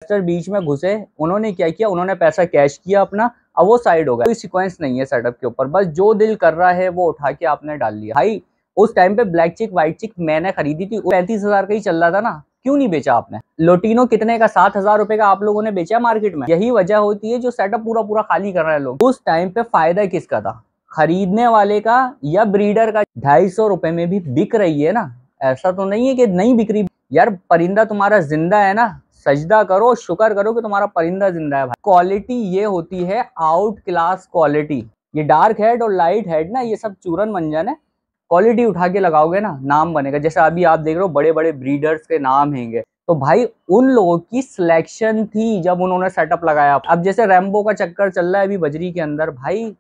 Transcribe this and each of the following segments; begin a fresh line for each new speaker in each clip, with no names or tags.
Investor बीच में घुसे, उन्होंने क्या किया, उन्होंने पैसा कैश किया अपना, अब वो साइड हो गया। कोई सीक्वेंस नहीं है सेटअप के ऊपर, बस जो दिल कर रहा है वो उठा के आपने डाल लिया। भाई उस टाइम पे ब्लैक चिक व्हाइट चिक मैंने खरीदी थी, 35,000 का ही चल रहा था ना, क्यों नहीं बेचा आपने? लोटिनो कितने का, 7,000 रुपए का आप लोगों ने बेचा मार्केट में। यही वजह होती है जो सेटअप पूरा पूरा खाली कर रहे हैं लोग। उस टाइम पे फायदा किसका था, खरीदने वाले का या ब्रीडर का। 250 रुपए में भी बिक रही है ना, ऐसा तो नहीं है कि नहीं बिक रही यार। परिंदा तुम्हारा जिंदा है ना, सजदा करो, शुक्र करो कि तुम्हारा परिंदा जिंदा है भाई। क्वालिटी ये होती है आउट क्लास क्वालिटी। ये डार्क हेड और लाइट हेड ना, ये सब चूरन मंजन है। क्वालिटी उठा के लगाओगे ना, नाम बनेगा। जैसे अभी आप देख रहे हो बड़े बड़े ब्रीडर्स के नाम हैंगे, तो भाई उन लोगों की सिलेक्शन थी जब उन्होंने सेटअप लगाया। अब जैसे रैम्बो का चक्कर चल रहा है अभी बजरी के अंदर, भाई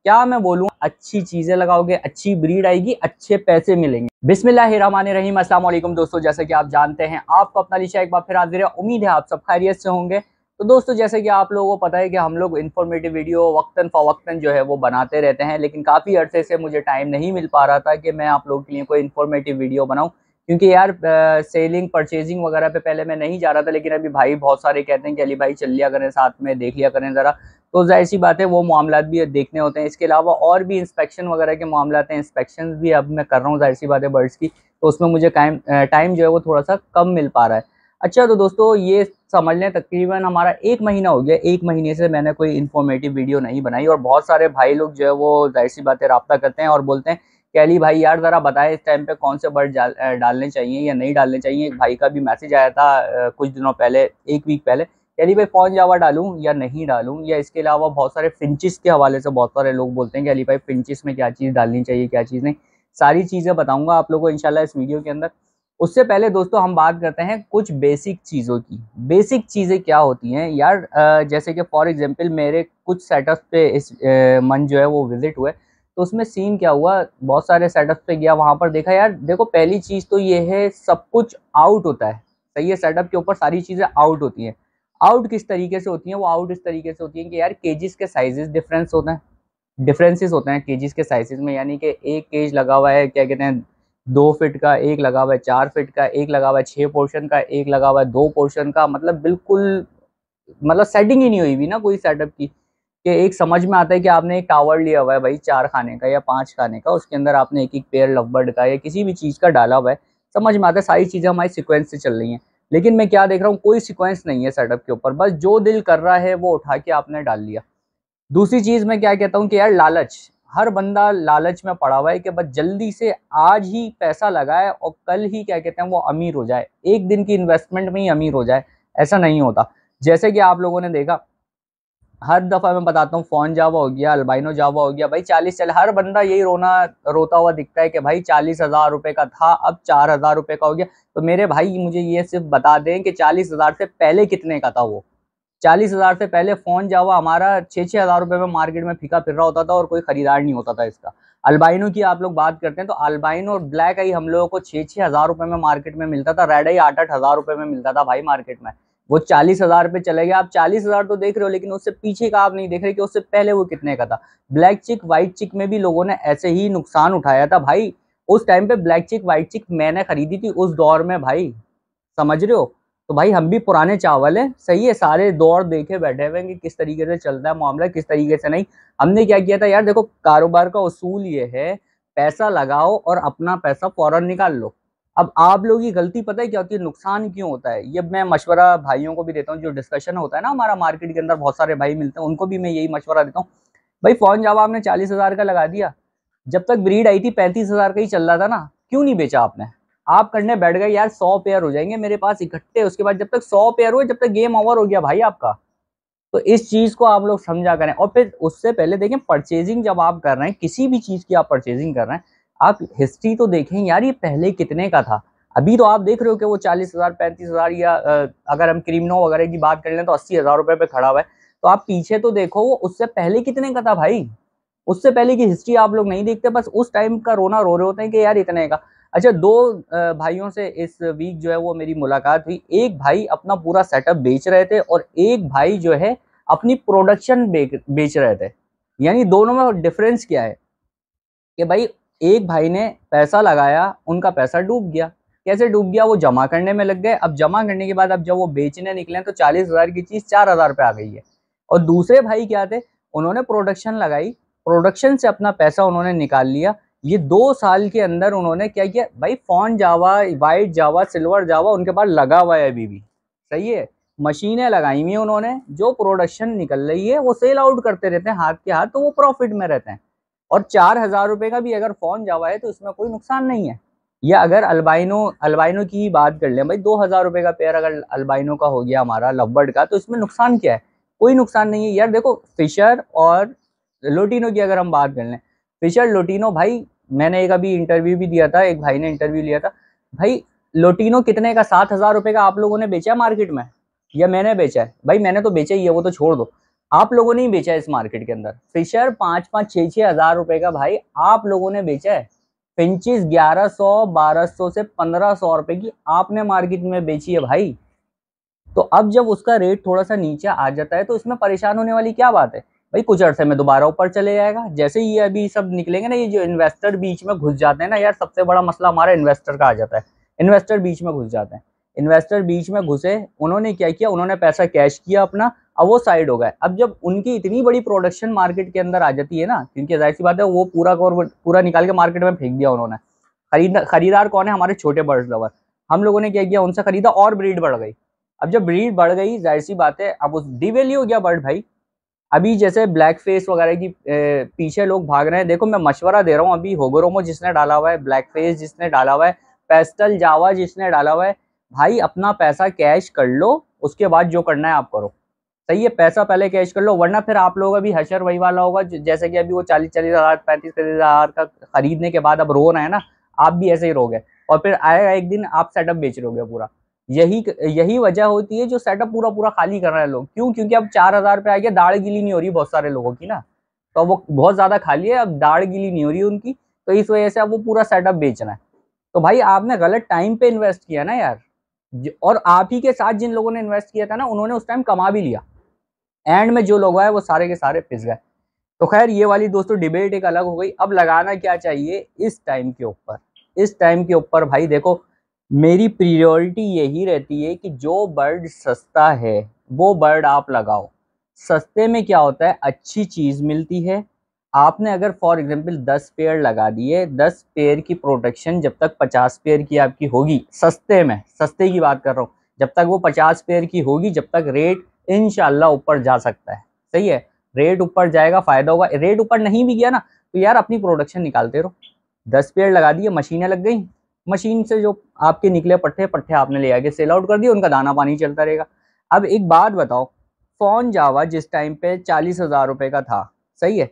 क्या मैं बोलूं, अच्छी चीजें लगाओगे, अच्छी ब्रीड आएगी, अच्छे पैसे मिलेंगे। बिस्मिल्लाहिर्रहमानिर्रहीम। अस्सलाम वालेकुम दोस्तों, जैसे कि आप जानते हैं आपको अपना लिशा एक बार फिर हाजिर है। उम्मीद है आप सब खैरियत से होंगे। तो दोस्तों जैसे कि आप लोगों को पता है कि हम लोग इन्फॉर्मेटिव वीडियो वक्तन फवक्तन जो है वो बनाते रहते हैं, लेकिन काफ़ी अरसे से मुझे टाइम नहीं मिल पा रहा था कि मैं आप लोगों के लिए कोई इन्फॉर्मेटिव वीडियो बनाऊं, क्योंकि यार सेलिंग परचेजिंग वगैरह पे पहले मैं नहीं जा रहा था। लेकिन अभी भाई बहुत सारे कहते हैं कि अली भाई चल लिया करें साथ में, देख लिया करें ज़रा, तो जाहिर सी बात है वो मामला भी देखने होते हैं। इसके अलावा और भी इंस्पेक्शन वगैरह के मामला हैं, इंस्पेक्शन भी अब मैं कर रहा हूँ जाहिर सी बात है बर्ड्स की, तो उसमें मुझे टाइम जो है वो थोड़ा सा कम मिल पा रहा है। अच्छा तो दोस्तों ये समझ लें तकरीबन हमारा 1 महीना हो गया, 1 महीने से मैंने कोई इन्फॉर्मेटिव वीडियो नहीं बनाई। और बहुत सारे भाई लोग जो है वो जाहिर सी बात है रब्ता करते हैं और बोलते हैं कि अली भाई यार ज़रा बताएं इस टाइम पे कौन से बर्ड डालने चाहिए या नहीं डालने चाहिए। एक भाई का भी मैसेज आया था कुछ दिनों पहले, 1 वीक पहले, अली भाई फ़ॉन जावा डालूं या नहीं डालूं। या इसके अलावा बहुत सारे फिंचिस के हवाले से बहुत सारे लोग बोलते हैं कि अली भाई फिंचिस में क्या चीज़ डालनी चाहिए, क्या चीज़ नहीं। सारी चीज़ें बताऊंगा आप लोगों को इंशाल्लाह इस वीडियो के अंदर। उससे पहले दोस्तों हम बात करते हैं कुछ बेसिक चीज़ों की। बेसिक चीज़ें क्या होती हैं यार, जैसे कि फॉर एग्जांपल मेरे कुछ सेटअप्स पे इस मंथ जो है वो विजिट हुए, तो उसमें सीन क्या हुआ, बहुत सारे सेटअप्स पे गया, वहाँ पर देखा यार देखो पहली चीज़ तो ये है सब कुछ आउट होता है। सही है, सेटअप के ऊपर सारी चीज़ें आउट होती हैं। आउट किस तरीके से होती हैं, वो आउट इस तरीके से होती हैं कि यार केजेस के साइजेस डिफरेंस होते हैं, डिफरेंसेस होते हैं केजेस के साइजेस में। यानी कि एक केज लगा हुआ है क्या कहते हैं 2 फीट का, एक लगा हुआ है 4 फीट का, एक लगा हुआ है 6 पोर्शन का, एक लगा हुआ है 2 पोर्शन का। मतलब बिल्कुल मतलब सेटिंग ही नहीं हुई भी ना कोई सेटअप की, कि एक समझ में आता है कि आपने एक टावर लिया हुआ है भाई 4 खाने का या 5 खाने का, उसके अंदर आपने एक एक पेयर लवबर्ड का या किसी भी चीज़ का डाला हुआ है, समझ में आता है सारी चीज़ें हमारी सिक्वेंस से चल रही हैं। लेकिन मैं क्या देख रहा हूँ, कोई सिक्वेंस नहीं है सेटअप के ऊपर, बस जो दिल कर रहा है वो उठा के आपने डाल लिया। दूसरी चीज़ मैं क्या कहता हूँ कि यार लालच, हर बंदा लालच में पड़ा हुआ है कि बस जल्दी से आज ही पैसा लगाए और कल ही क्या कहते हैं वो अमीर हो जाए, एक दिन की इन्वेस्टमेंट में ही अमीर हो जाए। ऐसा नहीं होता। जैसे कि आप लोगों ने देखा, हर दफा मैं बताता हूँ, फोन जावा हो गया, अल्बाइनो जावा हो गया, भाई 40 चल, हर बंदा यही रोता हुआ दिखता है कि भाई 40,000 रुपए का था अब 4,000 रुपए का हो गया। तो मेरे भाई मुझे ये सिर्फ बता दें कि 40,000 से पहले कितने का था वो। 40,000 से पहले फोन जावा हमारा 6,000 रुपए में मार्केट में फीका फिर रहा होता था और कोई खरीदार नहीं होता था इसका। अल्बाइनो की आप लोग बात करते हैं तो अल्बाइनो और ब्लैक आई हम लोगों को 6,000 रुपए में मार्केट में मिलता था, रेड आई 8,000 रुपए में मिलता था भाई मार्केट में। वो 40,000 पे चले गए। आप 40,000 तो देख रहे हो, लेकिन उससे पीछे का आप नहीं देख रहे कि उससे पहले वो कितने का था। ब्लैक चिक व्हाइट चिक में भी लोगों ने ऐसे ही नुकसान उठाया था भाई। उस टाइम पे ब्लैक चिक व्हाइट चिक मैंने खरीदी थी उस दौर में भाई, समझ रहे हो। तो भाई हम भी पुराने चावल हैं, सही है, सारे दौर देखे बैठे हुए हैं कि किस तरीके से चलता है मामला, किस तरीके से नहीं। हमने क्या किया था यार, देखो कारोबार का उसूल ये है, पैसा लगाओ और अपना पैसा फौरन निकाल लो। अब आप लोगों की गलती पता है क्या होती है, नुकसान क्यों होता है, ये मैं मशवरा भाइयों को भी देता हूँ। जो डिस्कशन होता है ना हमारा मार्केट के अंदर, बहुत सारे भाई मिलते हैं, उनको भी मैं यही मशवरा देता हूँ। भाई फोन जब आपने 40,000 का लगा दिया, जब तक ब्रीड आई थी 35,000 का ही चल रहा था ना, क्यों नहीं बेचा आपने? आप करने बैठ गए यार 100 पेयर हो जाएंगे मेरे पास इकट्ठे, उसके बाद जब तक 100 पेयर हुए जब तक गेम ओवर हो गया भाई आपका। तो इस चीज को आप लोग समझा करें। और फिर उससे पहले देखें, परचेजिंग जब आप कर रहे हैं, किसी भी चीज की आप परचेजिंग कर रहे हैं, आप हिस्ट्री तो देखें यार, ये पहले कितने का था। अभी तो आप देख रहे हो कि वो 40,000 35,000 या अगर हम क्रीमनो वगैरह की बात कर लें तो 80,000 रुपए पे खड़ा हुआ है। तो आप पीछे तो देखो वो उससे पहले कितने का था भाई। उससे पहले की हिस्ट्री आप लोग नहीं देखते, बस उस टाइम का रोना रो रहे होते हैं कि यार इतने का। अच्छा, 2 भाइयों से इस वीक जो है वो मेरी मुलाकात हुई। एक भाई अपना पूरा सेटअप बेच रहे थे और एक भाई जो है अपनी प्रोडक्शन बेच रहे थे। यानी दोनों में डिफरेंस क्या है कि भाई एक भाई ने पैसा लगाया, उनका पैसा डूब गया, कैसे डूब गया, वो जमा करने में लग गए। अब जमा करने के बाद अब जब वो बेचने निकले तो 40,000 की चीज 4,000 पे आ गई है। और दूसरे भाई क्या थे, उन्होंने प्रोडक्शन लगाई, प्रोडक्शन से अपना पैसा उन्होंने निकाल लिया। ये 2 साल के अंदर उन्होंने क्या किया भाई, फॉन जावा, वाइट जावा, सिल्वर जावा उनके पास लगा हुआ है अभी भी। सही है, मशीनें लगाई हुई है उन्होंने, जो प्रोडक्शन निकल रही है वो सेल आउट करते रहते हैं हाथ के हाथ, तो वो प्रॉफिट में रहते हैं। और 4,000 रुपए का भी अगर फोन जावा है तो इसमें कोई नुकसान नहीं है। या अगर अल्बाइनो की बात कर लें भाई, 2,000 रुपए का पेयर अगर अल्बाइनो का हो गया हमारा लवबर्ड का, तो इसमें नुकसान क्या है, कोई नुकसान नहीं है यार। देखो फिशर और लोटिनो की अगर हम बात कर लें, फिशर लोटिनो भाई, मैंने एक अभी इंटरव्यू भी दिया था, एक भाई ने इंटरव्यू लिया था भाई, लोटिनो कितने का, 7,000 रुपए का आप लोगों ने बेचा है मार्केट में, या मैंने बेचा है भाई, मैंने तो बेचा ही है, वो तो छोड़ दो, आप लोगों ने ही बेचा है इस मार्केट के अंदर। फिशर 5-5, 6-6 हजार रुपए का भाई आप लोगों ने बेचा है। फिंचिस 1100, 1200 से 1,500 रुपए की आपने मार्केट में बेची है भाई। तो अब जब उसका रेट थोड़ा सा नीचे आ जाता है तो इसमें परेशान होने वाली क्या बात है भाई, कुछ अरसे में दोबारा ऊपर चले जाएगा। जैसे ये अभी सब निकलेंगे ना, ये जो इन्वेस्टर बीच में घुस जाते हैं ना यार, सबसे बड़ा मसला हमारा इन्वेस्टर का आ जाता है। इन्वेस्टर बीच में घुस जाते हैं, इन्वेस्टर बीच में घुसे, उन्होंने क्या किया, उन्होंने पैसा कैश किया अपना, अब वो साइड हो गए। अब जब उनकी इतनी बड़ी प्रोडक्शन मार्केट के अंदर आ जाती है ना, क्योंकि जाहिर सी बात है वो पूरा निकाल के मार्केट में फेंक दिया उन्होंने। खरीदार कौन है, हमारे छोटे बर्ड्स लवर। हम लोगों ने क्या किया, उनसे खरीदा और ब्रीड बढ़ गई। अब जब ब्रीड बढ़ गई, जाहिर सी बात है अब उस डिवैल्यू हो गया बर्ड भाई। अभी जैसे ब्लैक फेस वगैरह की पीछे लोग भाग रहे हैं, देखो मैं मशवरा दे रहा हूँ, अभी होगोरोमो जिसने डाला हुआ है, ब्लैक फेस जिसने डाला हुआ है, पेस्टल जावा जिसने डाला हुआ है, भाई अपना पैसा कैश कर लो, उसके बाद जो करना है आप करो। सही है, पैसा पहले कैश कर लो, वरना फिर आप लोग अभी हशर वही वाला होगा जैसे कि अभी वो 40-40 हजार, 35-35 हजार का खरीदने के बाद अब रो रहे हैं ना, आप भी ऐसे ही रोगे। और फिर आएगा एक दिन आप सेटअप बेच रहोगे पूरा। यही वजह होती है जो सेटअप पूरा खाली कर रहे हैं लोग। क्यों? क्योंकि अब 4,000 पे आ गया, दाढ़ गीली नहीं हो रही बहुत सारे लोगों की ना, तो वो बहुत ज्यादा खाली है, अब दाढ़ गीली नहीं हो रही उनकी, तो इस वजह से अब वो पूरा सेटअप बेचना है। तो भाई आपने गलत टाइम पे इन्वेस्ट किया ना यार, और आप ही के साथ जिन लोगों ने इन्वेस्ट किया था ना, उन्होंने उस टाइम कमा भी लिया, एंड में जो लोग आए वो सारे के सारे पिस गए। तो खैर ये वाली दोस्तों डिबेट एक अलग हो गई। अब लगाना क्या चाहिए इस टाइम के ऊपर, इस टाइम के ऊपर भाई देखो, मेरी प्रायोरिटी यही रहती है कि जो बर्ड सस्ता है वो बर्ड आप लगाओ। सस्ते में क्या होता है, अच्छी चीज़ मिलती है। आपने अगर फॉर एग्जांपल 10 पेयर लगा दिए, 10 पेयर की प्रोडक्शन जब तक 50 पेयर की आपकी होगी, सस्ते में, सस्ते की बात कर रहा हूँ, जब तक वो 50 पेयर की होगी, जब तक रेट इंशाल्लाह ऊपर जा सकता है। सही है, रेट ऊपर जाएगा, फायदा होगा। रेट ऊपर नहीं भी गया ना तो यार अपनी प्रोडक्शन निकालते रहो। 10 पेड़ लगा दिए, मशीनें लग गई, मशीन से जो आपके निकले पट्टे आपने ले आके सेल आउट कर दिए, उनका दाना पानी चलता रहेगा। अब एक बात बताओ, फोन जावा जिस टाइम पे 40,000 रुपए का था, सही है,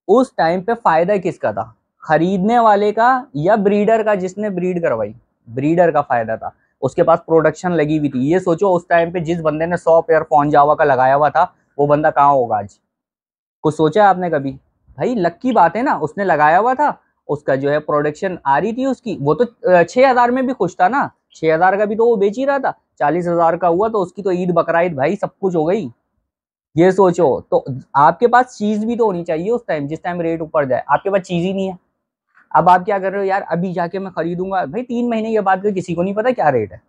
उस टाइम पे फायदा किसका था, खरीदने वाले का या ब्रीडर का जिसने ब्रीड करवाई? ब्रीडर का फायदा था, उसके पास प्रोडक्शन लगी हुई थी। ये सोचो उस टाइम पे जिस बंदे ने 100 पेयर फोन जावा का लगाया हुआ था, वो बंदा कहाँ होगा आज? कुछ सोचा आपने कभी? भाई लक की बात है ना, उसने लगाया हुआ था, उसका जो है प्रोडक्शन आ रही थी उसकी, वो तो 6,000 में भी खुश था ना, 6,000 का भी तो वो बेच ही रहा था। 40,000 का हुआ तो उसकी तो ईद बकराईद भाई सब कुछ हो गई। ये सोचो, तो आपके पास चीज भी तो होनी चाहिए उस टाइम, जिस टाइम रेट ऊपर जाए। आपके पास चीज ही नहीं है। अब आप क्या कर रहे हो यार, अभी जाके मैं खरीदूंगा, भाई 3 महीने के बाद तो किसी को नहीं पता क्या रेट है।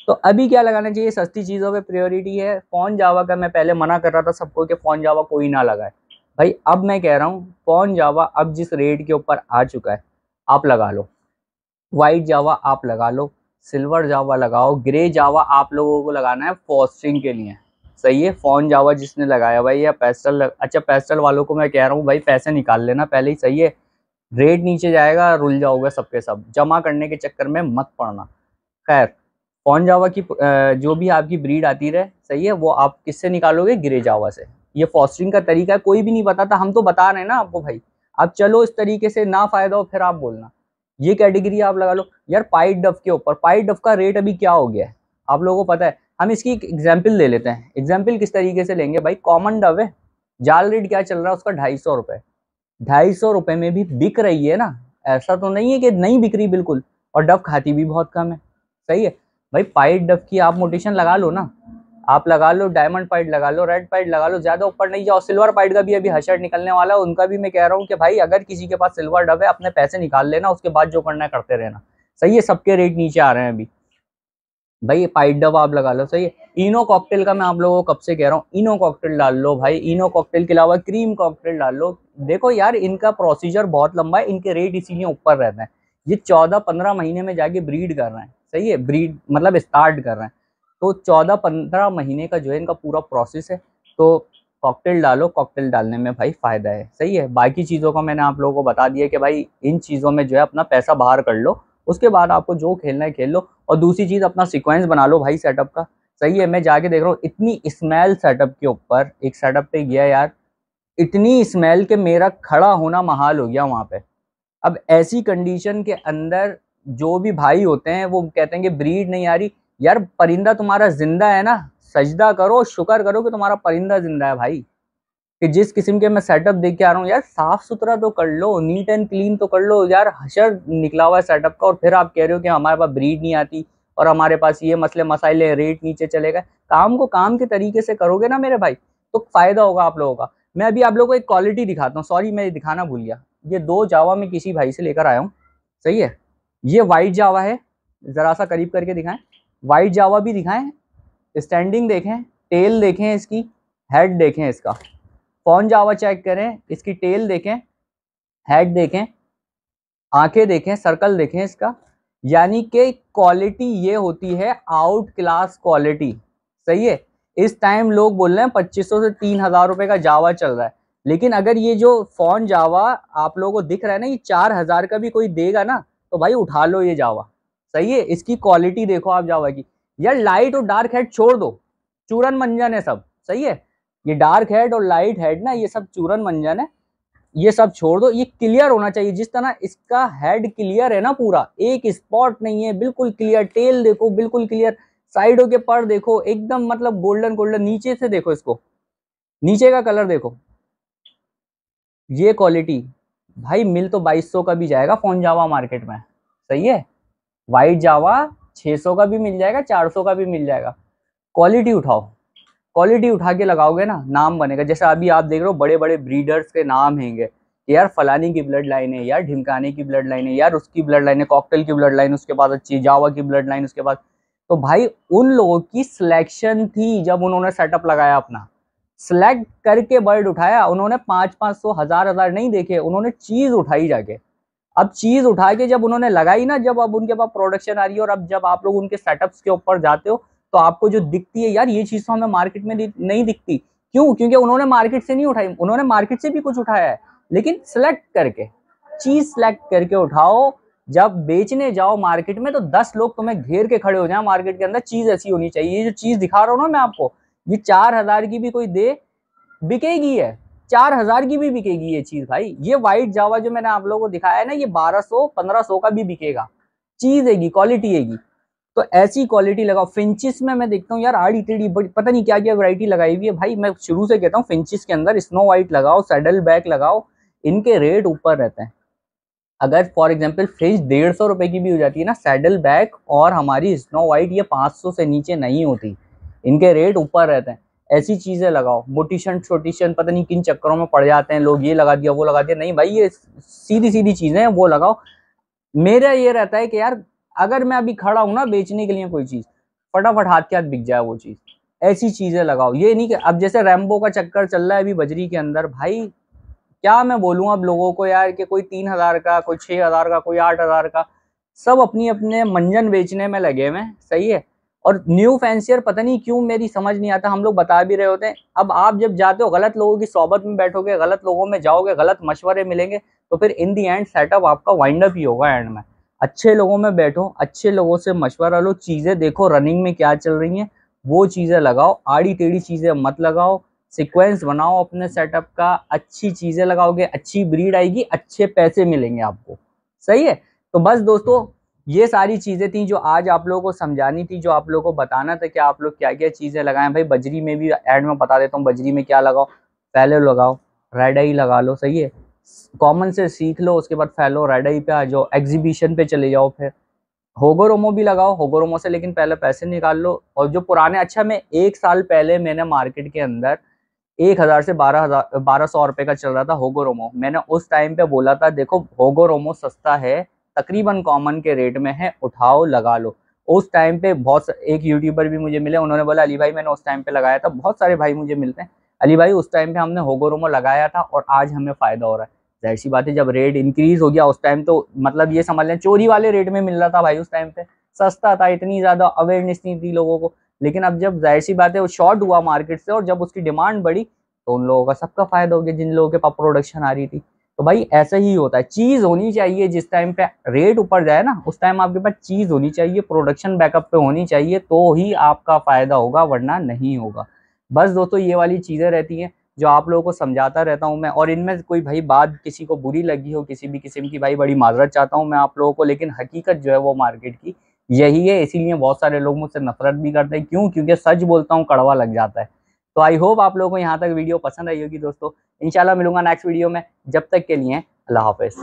तो अभी क्या लगाना चाहिए, सस्ती चीजों पे प्रायोरिटी है। फोन जावा का मैं पहले मना कर रहा था सबको कि फोन जावा कोई ना लगाए, भाई अब मैं कह रहा हूँ फोन जावा अब जिस रेट के ऊपर आ चुका है आप लगा लो। वाइट जावा आप लगा लो, सिल्वर जावा लगाओ, ग्रे जावा आप लोगों को लगाना है फॉस्टरिंग के लिए। सही है, फोन जावा जिसने लगाया भाई, या पेस्टल, अच्छा पेस्टल वालों को मैं कह रहा हूँ भाई पैसे निकाल लेना पहले ही। सही है, रेट नीचे जाएगा, रुल जाओगे सबके सब, जमा करने के चक्कर में मत पड़ना। खैर, फोन जावा की जो भी आपकी ब्रीड आती रहे, सही है, वो आप किससे निकालोगे? ग्रे जावा से। ये फॉस्टरिंग का तरीका कोई भी नहीं बताता, हम तो बता रहे हैं ना आपको भाई। आप चलो इस तरीके से, ना फायदा हो फिर आप बोलना। ये कैटेगरी आप लगा लो यार। पाइट डफ के ऊपर, पाइट डफ का रेट अभी क्या हो गया है आप लोगों को पता है? हम इसकी एक एग्जाम्पल ले लेते हैं। एग्जाम्पल किस तरीके से लेंगे भाई, कॉमन डव है, जाल रेट क्या चल रहा है उसका? 250 रुपए। 250 रुपए में भी बिक रही है ना, ऐसा तो नहीं है कि नहीं बिक रही बिल्कुल। और डव खाती भी बहुत कम है। सही है भाई, पाइट डफ की आप मोटेशन लगा लो ना, आप लगा लो, डायमंड पाइट लगा लो, रेड पाइट लगा लो, ज्यादा ऊपर नहीं जाओ। सिल्वर पाइट का भी अभी हशर निकलने वाला है, उनका भी मैं कह रहा हूँ कि भाई अगर किसी के पास सिल्वर डव है अपने पैसे निकाल लेना, उसके बाद जो करना है करते रहना। सही है, सबके रेट नीचे आ रहे हैं अभी भाई। पाइट डब आप लगा लो, सही है। इनो कॉकटेल का मैं आप लोगों को कब से कह रहा हूँ, इनो कॉकटेल डाल लो भाई। इनो कॉकटेल के अलावा क्रीम कॉकटेल डाल लो। देखो यार, इनका प्रोसीजर बहुत लंबा है, इनके रेट इसीलिए ऊपर रहते हैं। ये 14-15 महीने में जाके ब्रीड कर रहे हैं, सही है, ब्रीड मतलब स्टार्ट कर रहे हैं। तो 14-15 महीने का जो है इनका पूरा प्रोसेस है। तो कॉकटेल डालो, कॉकटेल डालने में भाई फायदा है, सही है। बाकी चीज़ों का मैंने आप लोगों को बता दिया कि भाई इन चीज़ों में जो है अपना पैसा बाहर कर लो, उसके बाद आपको जो खेलना है खेल लो। और दूसरी चीज़, अपना सीक्वेंस बना लो भाई सेटअप का, सही है। मैं जाके देख रहा हूँ इतनी स्मेल सेटअप के ऊपर, एक सेटअप पे गया यार, इतनी स्मेल के मेरा खड़ा होना महाल हो गया वहाँ पे। अब ऐसी कंडीशन के अंदर जो भी भाई होते हैं वो कहते हैं कि ब्रीड नहीं आ रही। यार परिंदा तुम्हारा जिंदा है ना, सजदा करो, शुक्र करो कि तुम्हारा परिंदा जिंदा है भाई। कि जिस किस्म के मैं सेटअप देख के आ रहा हूँ यार, साफ सुथरा तो कर लो, नीट एंड क्लीन तो कर लो यार। हशर निकला हुआ है सेटअप का, और फिर आप कह रहे हो कि हमारे पास ब्रीड नहीं आती और हमारे पास ये मसले मसाइले, रेट नीचे चलेगा। काम को काम के तरीके से करोगे ना मेरे भाई, तो फायदा होगा आप लोगों का। मैं अभी आप लोगों को एक क्वालिटी दिखाता हूँ, सॉरी मैं दिखाना भूल गया। ये 2 जावा में किसी भाई से लेकर आया हूँ, सही है। ये वाइट जावा है, जरा सा करीब करके दिखाएं। वाइट जावा भी दिखाएं, स्टैंडिंग देखें, टेल देखें इसकी, हेड देखें इसका। फॉन जावा चेक करें, इसकी टेल देखें, हेड देखें, आंखें देखें, सर्कल देखें इसका। यानी कि क्वालिटी ये होती है आउट क्लास क्वालिटी, सही है। इस टाइम लोग बोल रहे हैं 2500 से 3000 रुपए का जावा चल रहा है, लेकिन अगर ये जो फॉन जावा आप लोगों को दिख रहा है ना, ये 4000 का भी कोई देगा ना, तो भाई उठा लो ये जावा, सही है। इसकी क्वालिटी देखो आप जावा की। यार लाइट और डार्क हेड छोड़ दो, चूरन मंजन है सब, सही है। ये डार्क हेड और लाइट हेड ना, ये सब चूरन मंजन है, ये सब छोड़ दो। ये क्लियर होना चाहिए, जिस तरह इसका हेड क्लियर है ना, पूरा एक स्पॉट नहीं है, बिल्कुल क्लियर। टेल देखो बिल्कुल क्लियर, साइडों के पर देखो एकदम मतलब गोल्डन गोल्डन। नीचे से देखो इसको, नीचे का कलर देखो, ये क्वालिटी भाई मिल तो 2200 का भी जाएगा फोन जावा मार्केट में, सही है। वाइट जावा 600 का भी मिल जाएगा, 400 का भी मिल जाएगा। क्वालिटी उठाओ, क्वालिटी उठा के लगाओगे ना, नाम बनेगा। जैसे अभी आप देख रहे हो बड़े बड़े ब्रीडर्स के नाम हैंगे, यार फलानी की ब्लड लाइन है, यार ढिमकाने की ब्लड लाइन है, यार उसकी ब्लड लाइन है, कॉकटेल की ब्लड लाइन उसके बाद अच्छी, जावा की ब्लड लाइन उसके बाद। तो भाई उन लोगों की सिलेक्शन थी जब उन्होंने सेटअप लगाया अपना, सिलेक्ट करके बर्ड उठाया उन्होंने। 500-500 1000 नहीं देखे, उन्होंने चीज उठाई जाके। अब चीज उठा के जब उन्होंने लगाई ना, जब अब उनके पास प्रोडक्शन आ रही है, और अब जब आप लोग उनके सेटअप्स के ऊपर जाते हो, तो आपको जो दिखती है यार, ये चीज तो हमें मार्केट में नहीं दिखती। क्यों? क्योंकि उन्होंने मार्केट से नहीं उठाई, उन्होंने मार्केट से भी कुछ उठाया है, लेकिन सिलेक्ट करके, चीज सिलेक्ट करके उठाओ। जब बेचने जाओ मार्केट में, तो 10 लोग तुम्हें घेर के खड़े हो जाए मार्केट के अंदर। चीज ऐसी होनी चाहिए। ये जो चीज दिखा रहा हूँ ना मैं आपको, ये 4000 की भी कोई दे, बिकेगी है। 4000 की भी बिकेगी ये चीज भाई। ये व्हाइट जावा जो मैंने आप लोगों को दिखाया है ना, ये 1200-1500 का भी बिकेगा। चीज हैगी, क्वालिटी हैगी। तो ऐसी क्वालिटी लगाओ। फिंचिस में मैं देखता हूँ यार, आड़ी टेढ़ी पता नहीं क्या क्या वैरायटी लगाई हुई है भाई। मैं शुरू से कहता हूँ फिंचिस के अंदर स्नो व्हाइट लगाओ, सैडल बैक लगाओ, इनके रेट ऊपर रहते हैं। अगर फॉर एग्जाम्पल फिंच 150 रुपए की भी हो जाती है ना, सैडल बैक और हमारी स्नो व्हाइट ये 500 से नीचे नहीं होती, इनके रेट ऊपर रहते हैं। ऐसी चीजें लगाओ। मोटिशन छोटिशन पता नहीं किन चक्करों में पड़ जाते हैं लोग, ये लगा दिया वो लगा दिया, नहीं भाई, ये सीधी सीधी चीजें हैं, वो लगाओ। मेरा ये रहता है कि यार अगर मैं अभी खड़ा हूं ना बेचने के लिए कोई चीज, फटाफट हाथ के हाथ बिक जाए वो चीज। ऐसी चीजें लगाओ। ये नहीं कि अब जैसे रैम्बो का चक्कर चल रहा है अभी बजरी के अंदर, भाई क्या मैं बोलूँ अब लोगों को यार, कि कोई 3000 का, कोई 6000 का, कोई 8000 का, सब अपनी अपने मंजन बेचने में लगे हुए, सही है। और न्यू फैंसियर पता नहीं क्यों, मेरी समझ नहीं आता, हम लोग बता भी रहे होते हैं। अब आप जब जाते हो गलत लोगों की सोबत में बैठोगे, गलत लोगों में जाओगे, गलत मशवरे मिलेंगे, तो फिर इन दी एंड सेटअप आपका वाइंड अप ही होगा एंड में। अच्छे लोगों में बैठो, अच्छे लोगों से मशवरा लो, चीजें देखो रनिंग में क्या चल रही हैं, वो चीजें लगाओ। आड़ी टेढ़ी चीजें मत लगाओ। सीक्वेंस बनाओ अपने सेटअप का, अच्छी चीजें लगाओगे, अच्छी ब्रीड आएगी, अच्छे पैसे मिलेंगे आपको, सही है। तो बस दोस्तों, ये सारी चीजें थी जो आज आप लोगों को समझानी थी, जो आप लोगों को बताना था कि आप लोग क्या क्या चीजें लगाएं। भाई बजरी में भी एड में बता देता हूँ, बजरी में क्या लगाओ। फैलो लगाओ, रेड आई लगा लो, सही है। कॉमन से सीख लो, उसके बाद फैलो रेड आई पे आ जाओ, एग्जीबिशन पे चले जाओ। फिर होगोरोमो भी लगाओ, होगोरोमो से लेकिन पहले पैसे निकाल लो। और जो पुराने, अच्छा मैं 1 साल पहले मैंने मार्केट के अंदर 1000 से 1200 रुपए का चल रहा था होगोरोमो। मैंने उस टाइम पे बोला था देखो होगोरोमो सस्ता है, तकरीबन कॉमन के रेट में है, उठाओ लगा लो। उस टाइम पे बहुत एक यूट्यूबर भी मुझे मिले, उन्होंने बोला अली भाई मैंने उस टाइम पे लगाया था, बहुत सारे भाई मुझे मिलते हैं, अली भाई उस टाइम पे हमने होगोरोमो लगाया था और आज हमें फायदा हो रहा है। जाहिर सी बात है, जब रेट इंक्रीज हो गया उस टाइम तो मतलब ये समझ लें चोरी वाले रेट में मिल रहा था भाई, उस टाइम पे सस्ता था, इतनी ज्यादा अवेयरनेस नहीं थी लोगों को। लेकिन अब जब जाहिर सी बात है वो शॉर्ट हुआ मार्केट से और जब उसकी डिमांड बढ़ी तो उन लोगों का सबका फायदा हो गया जिन लोगों के पास प्रोडक्शन आ रही थी। तो भाई ऐसा ही होता है, चीज होनी चाहिए, जिस टाइम पे रेट ऊपर जाए ना उस टाइम आपके पास चीज होनी चाहिए, प्रोडक्शन बैकअप पे होनी चाहिए, तो ही आपका फायदा होगा, वरना नहीं होगा। बस दोस्तों ये वाली चीजें रहती हैं जो आप लोगों को समझाता रहता हूं मैं, और इनमें कोई भाई बात किसी को बुरी लगी हो किसी भी किस्म की, भाई बड़ी माजरत चाहता हूं मैं आप लोगों को, लेकिन हकीकत जो है वो मार्केट की यही है। इसीलिए बहुत सारे लोग मुझसे नफरत भी करते हैं, क्यों? क्योंकि सच बोलता हूँ कड़वा लग जाता है। तो आई होप आप लोगों को यहाँ तक वीडियो पसंद आई होगी दोस्तों। इंशाल्लाह मिलूंगा नेक्स्ट वीडियो में, जब तक के लिए अल्लाह हाफिज।